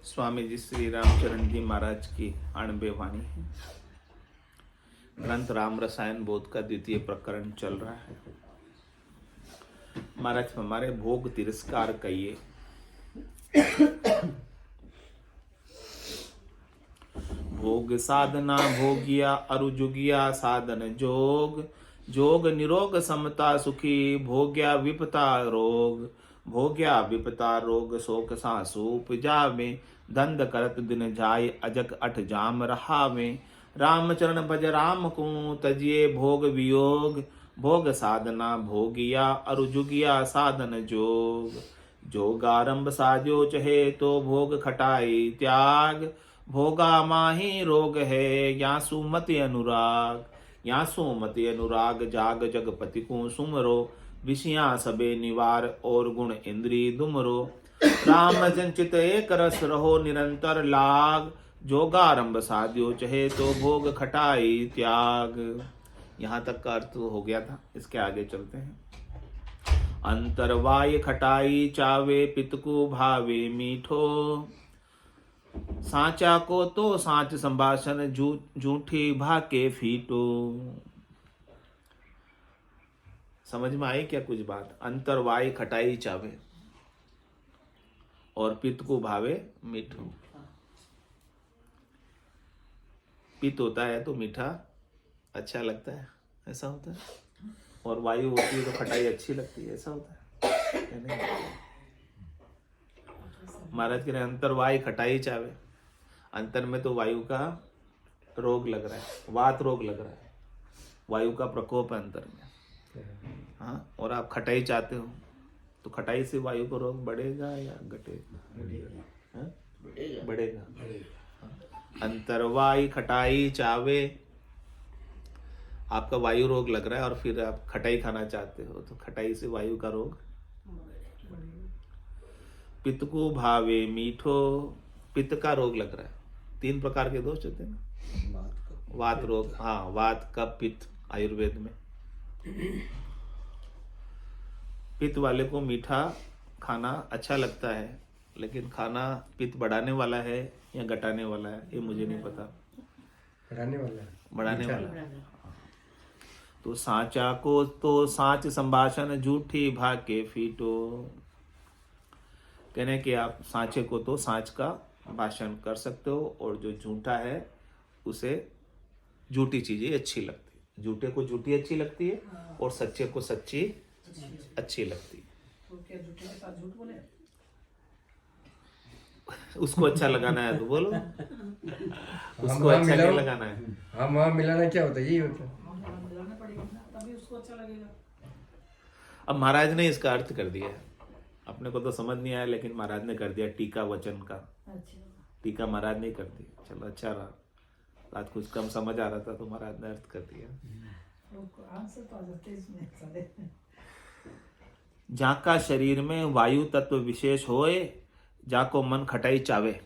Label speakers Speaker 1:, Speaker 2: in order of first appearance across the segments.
Speaker 1: स्वामी जी श्री रामचरण जी महाराज की 98 वाणी है। ग्रंथ राम रसायन बोध का द्वितीय प्रकरण चल रहा है। महाराज हमारे भोग तिरस्कार कहिए। भोग साधना भोगिया अरुजुगिया साधन जोग। जोग निरोग समता सुखी भोग्या विपता रोग। भोग्या विपता रोग शोक सासूप जावे। दंड करत दिन जाय अजक अठ जाम रहावे। रामचरण भज राम को तजिए भोग वियोग। भोग साधना भोगिया अरुजुगिया साधन जोग। जोगारंभ साजो चहे तो भोग खटाई त्याग। भोगा माही रोग है यासु मति अनुराग। यासु मति अनुराग जाग जगपति को सुमरो। विषया सबे निवार और गुण इंद्री दुमरो। राम जंचित एक रस रहो निरंतर लाग। जोगारंभ साध्यो चहे तो भोग खटाई त्याग। यहाँ तक का अर्थ हो गया था। इसके आगे चलते हैं। अंतरवाय खटाई चावे पित को भावे मीठो। साचा को तो साच संभाषण झूठी भाके फीटो। समझ में आई क्या कुछ बात? अंतरवाय खटाई चावे और पित्त को भावे मीठो। पित्त होता है तो मीठा अच्छा लगता है, ऐसा होता है। और वायु होती है तो खटाई अच्छी लगती है, ऐसा होता है नहीं? महाराज कह रहे अंतरवाय खटाई चावे। अंतर में तो वायु का रोग लग रहा है, वात रोग लग रहा है, वायु का प्रकोप है अंतर में। हाँ, और आप खटाई चाहते हो तो खटाई से वायु को रोग बढ़ेगा या घटेगा? बढ़ेगा। अंतरवाय खटाई चावे। आपका वायु रोग लग रहा है और फिर आप खटाई खाना चाहते हो तो खटाई से वायु का रोग। पित्त को भावे मीठो। पित्त का रोग लग रहा है। 3 प्रकार के दोष होते हैं ना। वात रोग, हाँ, वात का पित्त आयुर्वेद में। पित्त वाले को मीठा खाना अच्छा लगता है, लेकिन खाना पित्त बढ़ाने वाला है या घटाने वाला है ये मुझे नहीं पता।
Speaker 2: बढ़ाने वाला है।
Speaker 1: बढ़ाने वाला है। तो साचा को तो साच संभाषण झूठी भाके फीटो। कहने कि आप सांचे को तो सांच का भाषण कर सकते हो और जो झूठा है उसे झूठी चीजें अच्छी लगती है। झूठे को झूठी अच्छी लगती है और सच्चे को सच्ची अच्छी लगती है।
Speaker 3: तो क्या झूठे के साथ झूठ बोले?
Speaker 1: उसको अच्छा लगाना है तो बोलो, उसको अच्छा नहीं लगाना है।
Speaker 2: हाँ, वहाँ मिलाना क्या होता है? यही होता है।
Speaker 3: मिलाना पड़ेगा ना, तभी उसको अच्छा लगेगा।
Speaker 1: अब महाराज ने इसका अर्थ कर दिया है। अपने को तो समझ नहीं आया, लेकिन महाराज ने कर दिया टीका वचन का।
Speaker 3: अच्छा,
Speaker 1: टीका महाराज ने कर दी। चलो अच्छा रहा। आज कुछ कम समझ आ रहा था तो महाराज ने अर्थ कर दिया।
Speaker 3: आंसर तो आ जाते हैं इसमें सारे।
Speaker 1: जाका शरीर में वायु तत्व विशेष होए, जाको मन खटाई चावे।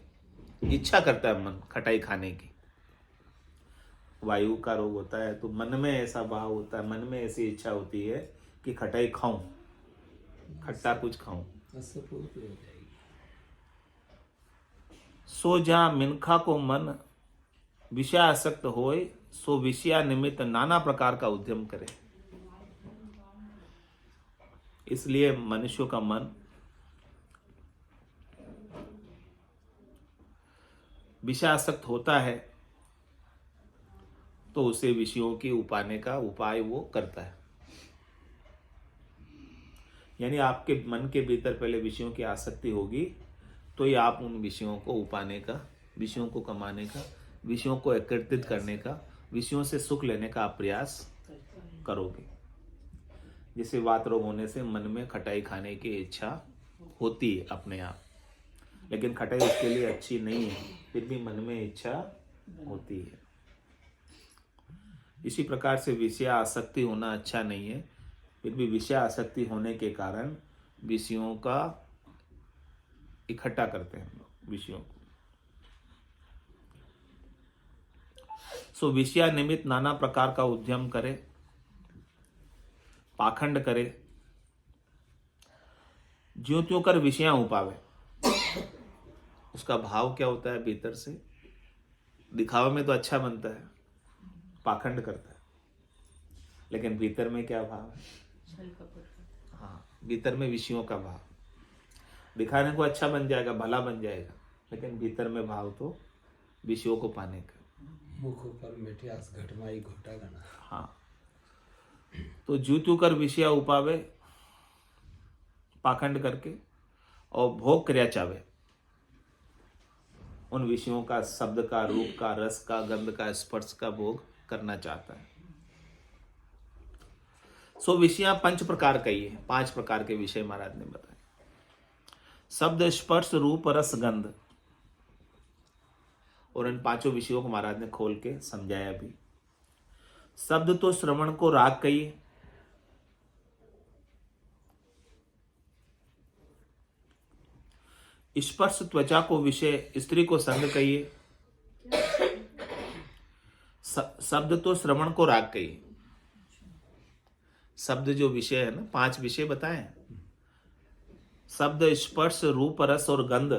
Speaker 1: इच्छा करता है मन खटाई खाने की। वायु का रोग होता है तो मन में ऐसा भाव होता है, मन में ऐसी इच्छा होती है कि खटाई खाऊं, खट्टा कुछ खाऊं। सो जा मिनखा को मन विषयासक्त होए, सो विषया निमित्त नाना प्रकार का उद्यम करे। इसलिए मनुष्यों का मन विषयासक्त होता है तो उसे विषयों की उपाने का उपाय वो करता है। यानी आपके मन के भीतर पहले विषयों की आसक्ति होगी तो ही आप उन विषयों को उपाने का, विषयों को कमाने का, विषयों को एकत्रित करने का, विषयों से सुख लेने का आप प्रयास करोगे। जैसे वात रोग होने से मन में खटाई खाने की इच्छा होती है अपने आप, लेकिन खटाई उसके लिए अच्छी नहीं है, फिर भी मन में इच्छा होती है। इसी प्रकार से विषय आसक्ति होना अच्छा नहीं है, फिर भी विषय आसक्ति होने के कारण विषयों का इकट्ठा करते हैं विषयों को। सो विषया निमित्त नाना प्रकार का उद्यम करे, पाखंड करे, ज्यों त्यों कर विषयां उपावे। उसका भाव क्या होता है भीतर से? दिखावे में तो अच्छा बनता है, पाखंड करता है, लेकिन भीतर में क्या भाव है?
Speaker 3: छल कपट।
Speaker 1: हाँ, भीतर में विषयों का भाव। दिखाने को अच्छा बन जाएगा, भला बन जाएगा, लेकिन भीतर में भाव तो विषयों को पाने का।
Speaker 4: मुख पर मिठियास घटमाई घोटा गना।
Speaker 1: हाँ, तो जू तू कर विषया उपावे, पाखंड करके, और भोग क्रिया चावे, उन विषयों का, शब्द का, रूप का, रस का, गंध का, स्पर्श का भोग करना चाहता है। सो विषयां 5 प्रकार का ही है, 5 प्रकार के विषय महाराज ने बताए। शब्द, स्पर्श, रूप, रस, गंध, और इन 5 विषयों को महाराज ने खोल के समझाया भी। शब्द तो श्रवण को राग कहिए, स्पर्श त्वचा को विषय, स्त्री को संग कहिए। शब्द तो श्रवण को राग कहिए। शब्द जो विषय है ना, 5 विषय बताए हैं। शब्द, स्पर्श, रूप, रस और गंध।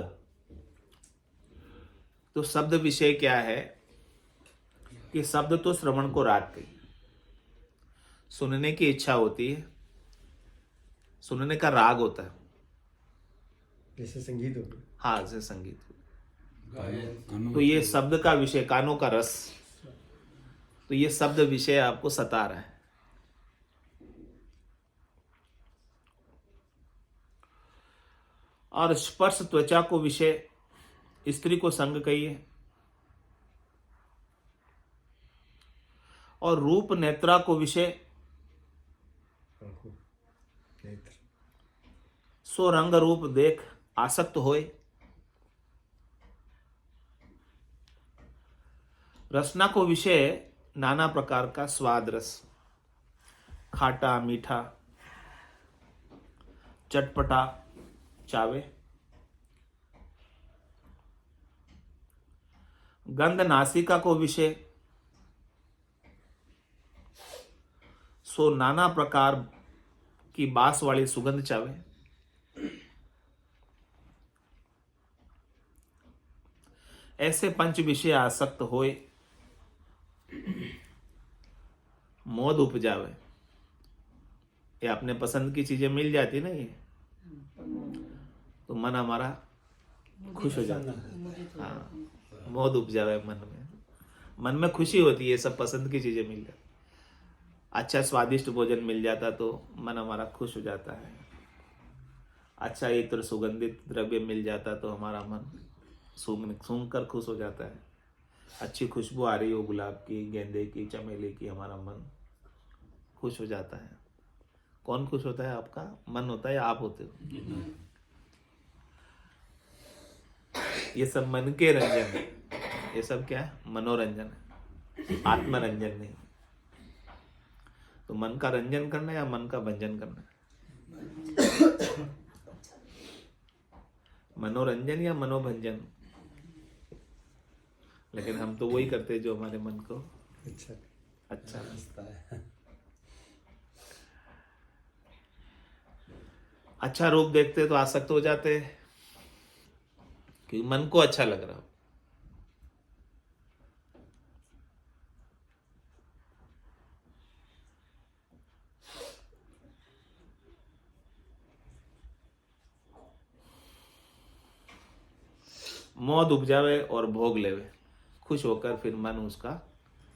Speaker 1: तो शब्द विषय क्या है कि शब्द तो श्रवण को राग कहिए, सुनने की इच्छा होती है, सुनने का राग होता है।
Speaker 2: जैसे संगीत हो गया।
Speaker 1: हाँ, जैसे संगीत।
Speaker 4: गायन
Speaker 1: तो ये शब्द का विषय, कानों का रस, तो ये शब्द विषय आपको सता रहा है। और स्पर्श त्वचा को विषय, स्त्री को संग कहिए। और रूप नेत्रा को विषय,
Speaker 2: आंखों, नेत्र।
Speaker 1: सो रंग रूप देख आसक्त होए। रसना को विषय, नाना प्रकार का स्वाद रस, खाटा, मीठा, चटपटा चावे। गंध नासिका को विषय, सो नाना प्रकार की बास वाली सुगंध चावे। ऐसे 5 विषय आसक्त होए, मोद उपजावे। ये अपने पसंद की चीजें मिल जाती ना, ये तो मन हमारा खुश हो जाता है। हाँ, मोद उपजावे मन में, मन में खुशी होती है, ये सब पसंद की चीजें मिल जाती। अच्छा स्वादिष्ट भोजन मिल जाता तो मन हमारा खुश हो जाता है। अच्छा इत्र सुगंधित द्रव्य मिल जाता तो हमारा मन सूंघ कर खुश हो जाता है। अच्छी खुशबू आ रही हो गुलाब की, गेंदे की, चमेली की, हमारा मन खुश हो जाता है। कौन खुश होता है? आपका मन होता है या आप होते हो? ये सब मन के रंजन है। ये सब क्या है? मनोरंजन है, आत्मरंजन नहीं। तो मन का रंजन करना है या मन का भंजन करना है? मनोरंजन या मनोभंजन? लेकिन हम तो वही करते हैं जो हमारे मन को अच्छा
Speaker 4: लगता है।
Speaker 1: अच्छा रूप देखते तो आसक्त हो जाते हैं कि मन को अच्छा लग रहा हो। मौज उपजावे और भोग लेवे, खुश होकर फिर मन उसका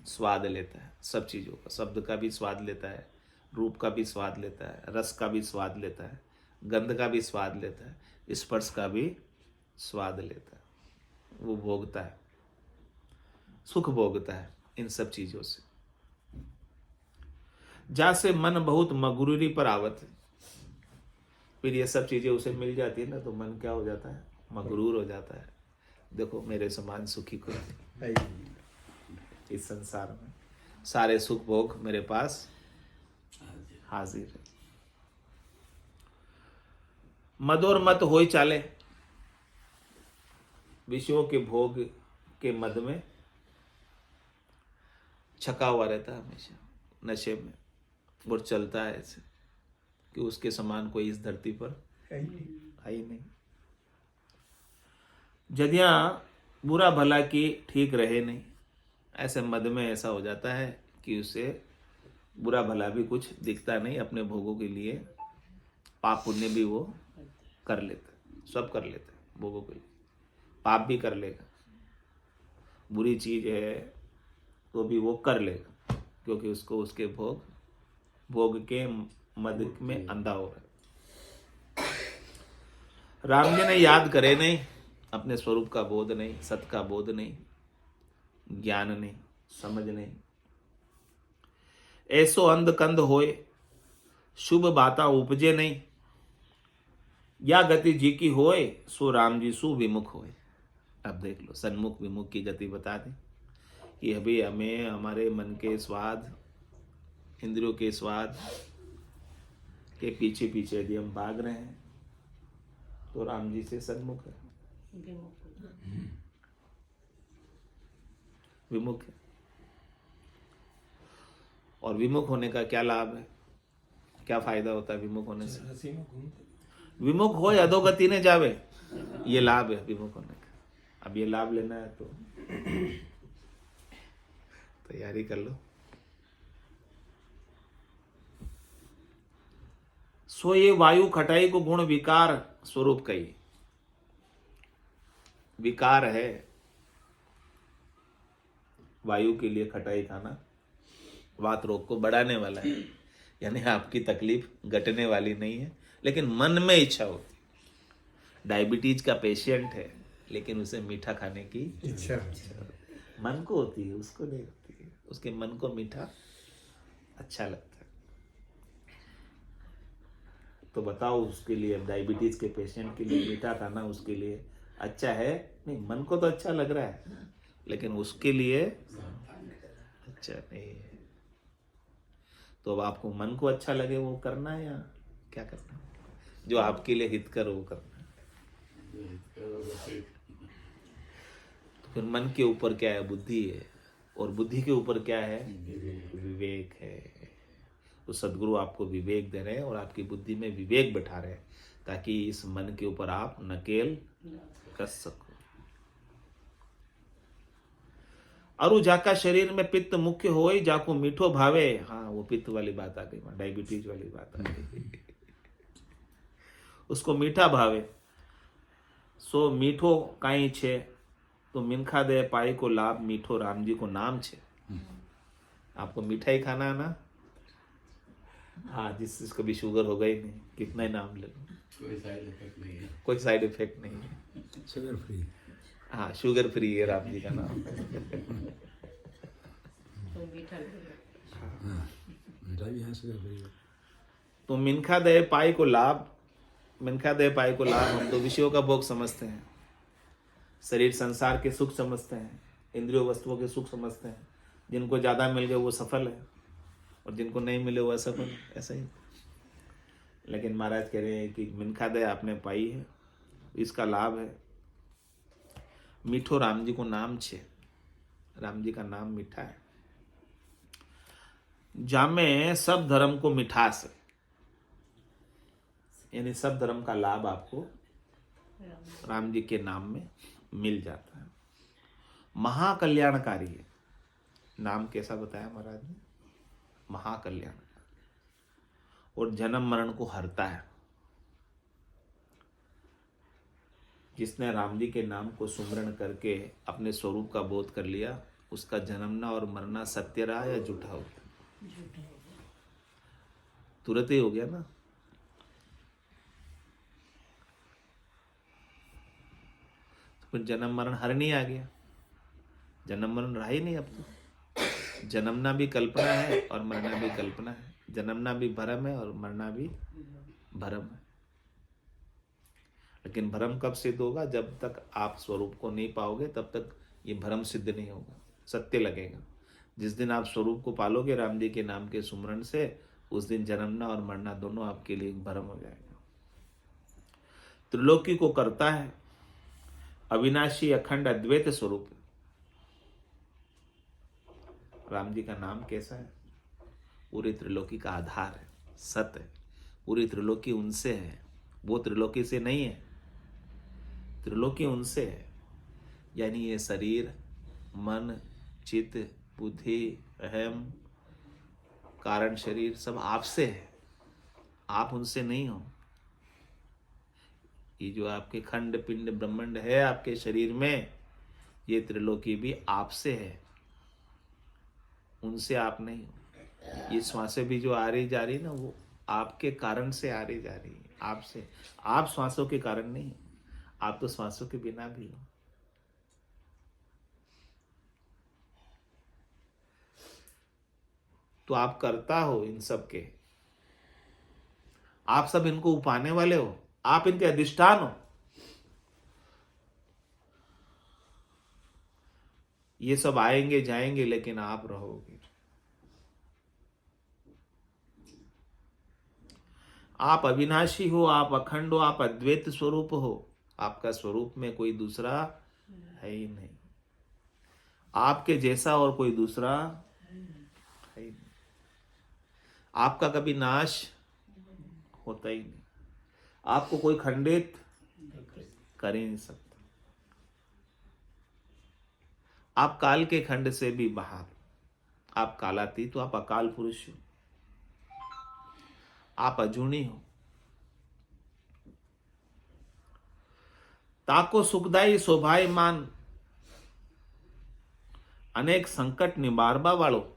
Speaker 1: स्वाद लेता है। सब चीजों का, शब्द का भी स्वाद लेता है, रूप का भी स्वाद लेता है, रस का भी स्वाद लेता है, गंध का भी स्वाद लेता है, स्पर्श का भी स्वाद लेता है। वो भोगता है, सुख भोगता है इन सब चीजों से। जैसे मन बहुत मगरूरी पर आवत, फिर ये सब चीजें उसे मिल जाती है ना, तो मन क्या हो जाता है? मगरूर हो जाता है। देखो मेरे समान सुखी कोई नहीं इस संसार में, सारे सुख भोग मेरे पास हाजिर है। मदोर मत होई चाले, विषयों के भोग के मद में छका हुआ रहता है हमेशा, नशे में, और चलता है ऐसे कि उसके समान कोई इस धरती पर है ही नहीं। जदिया बुरा भला की ठीक रहे नहीं, ऐसे मद में ऐसा हो जाता है कि उसे बुरा भला भी कुछ दिखता नहीं, अपने भोगों के लिए पाप पुण्य भी वो कर लेता, सब कर लेता भोगों के लिए, पाप भी कर लेगा, बुरी चीज है तो भी वो कर लेगा, क्योंकि उसको उसके भोग के मद में अंधा हो रहा है। राम जी ने याद करे नहीं, अपने स्वरूप का बोध नहीं, सत का बोध नहीं, ज्ञान नहीं, समझ नहीं, ऐसो अंध कंध होए, शुभ बाता उपजे नहीं, या गति जी की होए, सो राम जी सु विमुख होए। अब देख लो, सन्मुख विमुख की गति बता दें कि अभी हमें हमारे मन के स्वाद, इंद्रियों के स्वाद के पीछे पीछे यदि हम भाग रहे हैं तो राम जी से सन्मुख है, विमुख है। और विमुख होने का क्या लाभ है, क्या फायदा होता है विमुख होने से?
Speaker 4: हंसी में घूमते
Speaker 1: विमुख हो अधोगति ने जावे, ये लाभ है विमुख होने का। अब ये लाभ लेना है तो तैयारी कर लो। सो ये वायु खटाई को गुण विकार स्वरूप कही, विकार है वायु के लिए खटाई खाना, वात रोग को बढ़ाने वाला है, यानी आपकी तकलीफ घटने वाली नहीं है, लेकिन मन में इच्छा होती है। डायबिटीज का पेशेंट है लेकिन उसे मीठा खाने की
Speaker 2: इच्छा
Speaker 1: मन को होती है, उसको नहीं होती है, उसके मन को मीठा अच्छा लगता है। तो बताओ उसके लिए, डायबिटीज के पेशेंट के लिए मीठा खाना उसके लिए अच्छा है? नहीं, मन को तो अच्छा लग रहा है लेकिन उसके लिए अच्छा नहीं है। तो अब आपको मन को अच्छा लगे वो करना है या क्या करना है? जो आपके लिए हितकर वो करना है। तो फिर मन के ऊपर क्या है? बुद्धि है, और बुद्धि के ऊपर क्या है? विवेक है। तो सदगुरु आपको विवेक दे रहे हैं और आपकी बुद्धि में विवेक बैठा रहे हैं ताकि इस मन के ऊपर आप नकेल कस सको। अरु जाका शरीर में पित्त मुख्य होए, जाको मीठो भावे। हाँ, वो पित्त वाली बात आ गई, डायबिटीज वाली बात आ गई। उसको मीठा भावे, सो मीठो काई छे, तो मिनखा दे पाई को लाभ, मीठो राम जी को नाम छे। आपको मिठाई खाना है ना? हाँ, जिसको भी शुगर हो गई नहीं, कितना ही नाम ले लो,
Speaker 4: कोई साइड इफेक्ट नहीं है,
Speaker 1: कोई साइड इफेक्ट नहीं है।
Speaker 4: Sugar free.
Speaker 1: हाँ, शुगर फ्री है राम जी का नाम।
Speaker 4: मीठा भी है, शुगर फ्री।
Speaker 1: तो मिनखा दे पाई को लाभ, मिनखा दे पाई को लाभ, हम तो विषयों का भोग समझते हैं, शरीर संसार के सुख समझते हैं, इंद्रियों वस्तुओं के सुख समझते हैं। जिनको ज्यादा मिल गए वो सफल है और जिनको नहीं मिले वो असफल है, ऐसा ही। लेकिन महाराज कह रहे हैं कि मिनखा दे आपने पाई है, इसका लाभ है। मीठो राम जी को नाम छे, राम जी का नाम मीठा है। जामे सब धर्म को मिठास, यानी सब धर्म का लाभ आपको राम जी के नाम में मिल जाता है। महाकल्याणकारी है, नाम कैसा बताया महाराज ने? महाकल्याणकारी, और जन्म मरण को हरता है। जिसने राम जी के नाम को सुमरण करके अपने स्वरूप का बोध कर लिया, उसका जन्मना और मरना सत्य रहा या झूठा हो गया? तुरंत ही हो गया ना। तो फिर जन्म मरण हरनी आ गया, जन्म मरण रहा ही नहीं अब तो। जन्मना भी कल्पना है और मरना भी कल्पना है, जन्मना भी भ्रम है और मरना भी भ्रम है। लेकिन भ्रम कब सिद्ध होगा? जब तक आप स्वरूप को नहीं पाओगे तब तक ये भ्रम सिद्ध नहीं होगा, सत्य लगेगा। जिस दिन आप स्वरूप को पालोगे राम जी के नाम के सुमरण से, उस दिन जन्मना और मरना दोनों आपके लिए एक भ्रम हो जाएगा। त्रिलोकी को करता है, अविनाशी अखंड अद्वैत स्वरूप। राम जी का नाम कैसा है? पूरी त्रिलोकी का आधार है, सत्य है। पूरी त्रिलोकी उनसे है, वो त्रिलोकी से नहीं है, त्रिलोकी उनसे है। यानी ये शरीर, मन, चित्त, बुद्धि, अहम, कारण शरीर सब आपसे है, आप उनसे नहीं हो। ये जो आपके खंड पिंड ब्रह्मांड है आपके शरीर में, ये त्रिलोकी भी आपसे है, उनसे आप नहीं हो। ये श्वासें भी जो आ रही जा रही ना, वो आपके कारण से आ रही जा रही है, आपसे। आप श्वासों के कारण नहीं, आप तो श्वासों के बिना भी हो। तो आप करता हो इन सब के, आप सब इनको उपाने वाले हो, आप इनके अधिष्ठान हो। ये सब आएंगे जाएंगे लेकिन आप रहोगे। आप अविनाशी हो, आप अखंड हो, आप अद्वैत स्वरूप हो। आपका स्वरूप में कोई दूसरा है ही नहीं, आपके जैसा और कोई दूसरा है ही नहीं। आपका कभी नाश होता ही नहीं, आपको कोई खंडित कर ही नहीं सकता। आप काल के खंड से भी बाहर, आप कालातीत, तो आप अकाल पुरुष हो, आप अजूनी हो। ताको सुखदाई शोभायमान, अनेक संकट निवारबा वालो।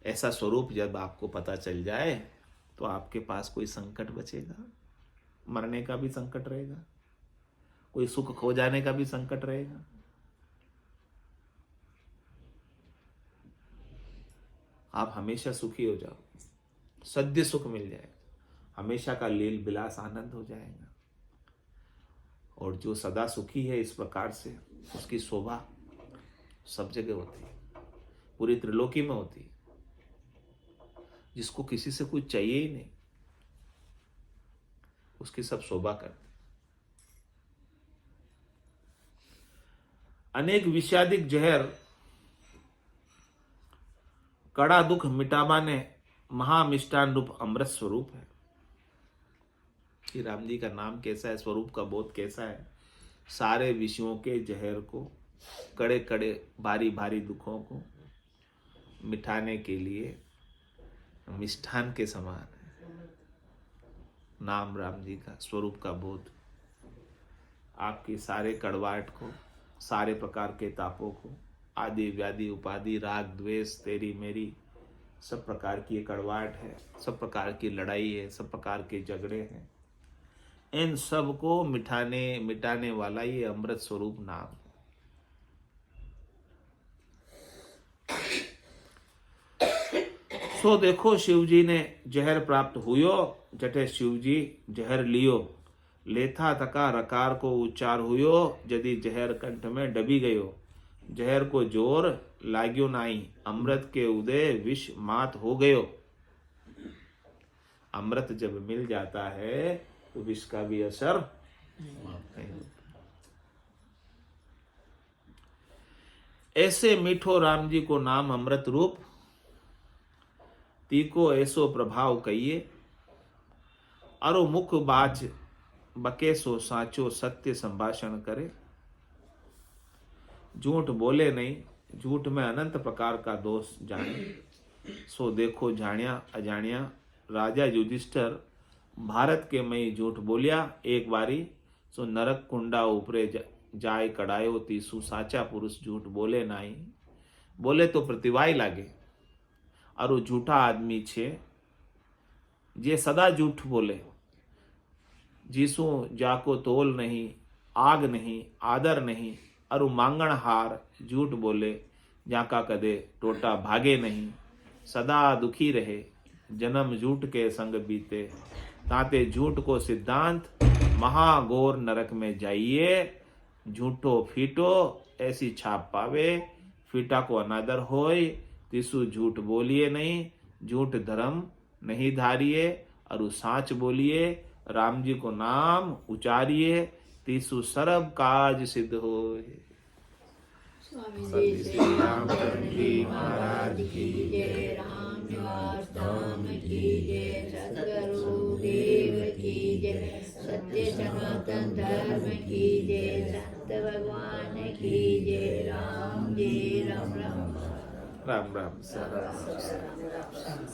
Speaker 1: ऐसा स्वरूप जब आपको पता चल जाए तो आपके पास कोई संकट बचेगा? मरने का भी संकट रहेगा, कोई सुख खो जाने का भी संकट रहेगा। आप हमेशा सुखी हो जाओ, सद्य सुख मिल जाएगा, हमेशा का लील विलास आनंद हो जाएगा। और जो सदा सुखी है इस प्रकार से, उसकी शोभा सब जगह होती है, पूरी त्रिलोकी में होती है। जिसको किसी से कुछ चाहिए ही नहीं, उसकी सब शोभा करते। अनेक विषादिक जहर कड़ा दुख मिटावाने महामिष्टान रूप अमृत स्वरूप है। श्री राम जी का नाम कैसा है, स्वरूप का बोध कैसा है? सारे विषयों के जहर को, कड़े कड़े भारी भारी दुखों को मिटाने के लिए मिष्ठान के समान है। नाम राम जी का स्वरूप का बोध आपकी सारे कड़वाहट को, सारे प्रकार के तापों को, आदि व्याधि उपाधि राग द्वेष तेरी मेरी, सब प्रकार की कड़वाहट है, सब प्रकार की लड़ाई है, सब प्रकार के झगड़े हैं, इन सब को मिटाने वाला ये अमृत स्वरूप नाम है। सो देखो शिवजी ने जहर प्राप्त हुयो, जटे शिवजी जहर लियो, लेथा थका रकार को उच्चार हुयो, यदि जहर कंठ में डबी गयो, जहर को जोर लाग्यो नाई, अमृत के उदय विष मात हो गयो। अमृत जब मिल जाता है तो विष का भी असर नहीं होता। ऐसे मीठो राम जी को नाम अमृत रूप, तीको ऐसो प्रभाव कहिए, अरु मुख बाच बकेसो साचो सत्य संभाषण करे। झूठ बोले नहीं, झूठ में अनंत प्रकार का दोष जाने। सो देखो जानिया अजानिया, राजा युधिष्ठिर भारत के मई झूठ बोलिया एक बारी, सो नरक कुंडा ऊपरे जाय कड़ायो, तीसु साचा पुरुष झूठ बोले नाही। बोले तो प्रतिवाय लागे, और झूठा आदमी छे जे सदा झूठ बोले, जीसु जाको तोल नहीं, आग नहीं, आदर नहीं, अरु मांगण हार झूठ बोले, जाका कदे टोटा भागे नहीं। सदा दुखी रहे, जन्म झूठ के संग बीते, ताते झूठ को सिद्धांत, महाघोर नरक में जाइए। झूठो फीटो ऐसी छाप पावे, फीटा को अनादर होय, तिसु झूठ बोलिए नहीं, झूठ धर्म नहीं धारिए, अरु साच बोलिए, राम जी को नाम उचारिए, तीसु सरब काज सिद्ध होय।
Speaker 5: स्वामी श्री रामचंद्र जी महाराज की जय, राम निवास धाम की जय, सद्गुरु देव की जय, सत्य सत्य सनातन धर्म की जय, संत भगवान की जय, राम जय राम राम।
Speaker 1: राम राम सर।